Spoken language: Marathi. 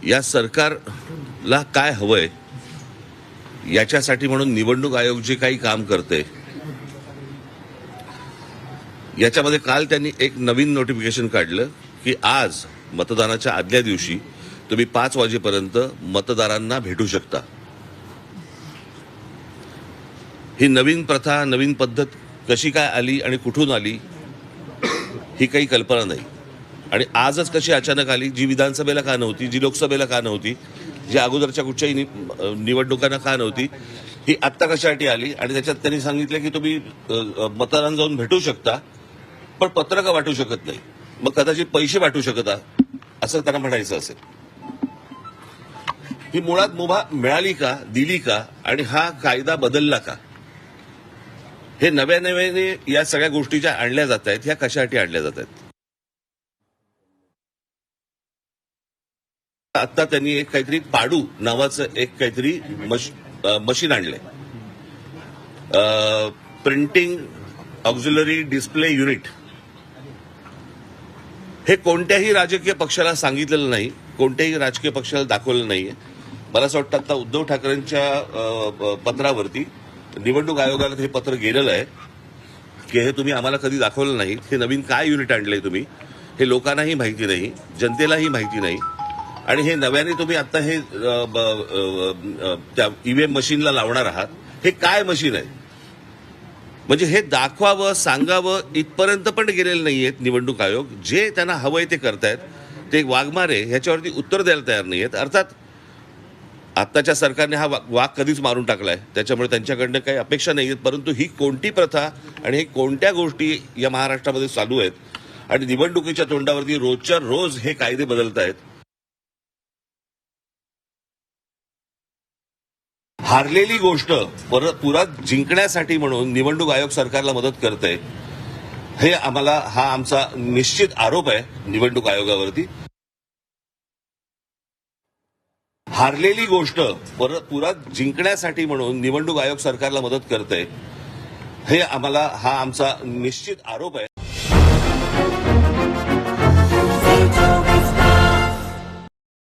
या सरकारला काय हवंय याच्यासाठी म्हणून निवडणूक आयोग जे काही काम करते याच्यामध्ये काल त्यांनी एक नवीन नोटिफिकेशन काढलं की आज मतदानाच्या आदल्या दिवशी तुम्ही 5 वाजेपर्यंत मतदारांना भेटू शकता। ही नवीन प्रथा, नवीन पद्धत कशी काय आली आणि कुठून आली ही काही कल्पना नाही। आणि आजच कशी अचानक आली, जी विधानसभेला का नव्हती, जी लोकसभेला का नव्हती, जी अगोदरच्या कुठच्याही निवडणुकांना का नव्हती, ही आत्ता कशासाठी आली। आणि त्याच्यात त्यांनी सांगितलं की तुम्ही मतदारांना जाऊन भेटू शकता पण पत्रकं वाटू शकत नाही, मग कदाचित पैसे वाटू शकता असं त्यांना म्हणायचं असेल। ही मुळात मुभा मिळाली का, दिली का आणि हा कायदा बदलला का, हे नव्याने या सगळ्या गोष्टी ज्या आणल्या जात आहेत ह्या कशासाठी आणल्या जात आहेत। आता त्यांनी एक काहीतरी पाडू नावाचं एक काहीतरी मशीन आणलंय, प्रिंटिंग ऑक्झिलरी डिस्प्ले युनिट। हे कोणत्याही राजकीय पक्षाला सांगितलेलं नाही, कोणत्याही राजकीय पक्षाला दाखवलेलं नाहीये। मला असं वाटतं आता उद्धव ठाकरेंच्या पत्रावरती निवडणूक आयोगाला हे पत्र गेलेलं आहे की हे तुम्ही आम्हाला कधी दाखवलं नाही, हे नवीन काय युनिट आणलंय तुम्ही, हे लोकांनाही माहिती नाही, जनतेलाही माहिती नाही। आणि हे नव्याने तुम्ही आता हे त्या ईव्हीएम मशीनला लावणार आहात, हे काय मशीन आहे, म्हणजे हे दाखवावं, सांगावं इथपर्यंत पण गेलेले नाहीयेत निवडणूक आयोग। जे त्यांना हवंय ते करतायत, ते वाघमारे ह्याच्यावरती उत्तर द्यायला तयार नाहीयेत। अर्थात आत्ताच्या सरकारने हा वाघ कधीच मारून टाकलाय, त्याच्यामुळे त्यांच्याकडनं काही अपेक्षा नाहीयेत, परंतु ही कोणती प्रथा आणि हे कोणत्या गोष्टी या महाराष्ट्रामध्ये चालू आहेत आणि निवडणुकीच्या तोंडावरती रोजच्या रोज हे कायदे बदलत आहेत। हारलेली गोष्ट परत जिंकण्यासाठी म्हणून निवडणूक आयोग सरकारला मदत करतंय, हे हा आमचा निश्चित आरोप आहे निवडणूक आयोगावरती। हारलेली गोष्ट परत जिंकण्यासाठी म्हणून निवडणूक आयोग सरकारला मदत करतंय, हे हा आमचा निश्चित आरोप आहे।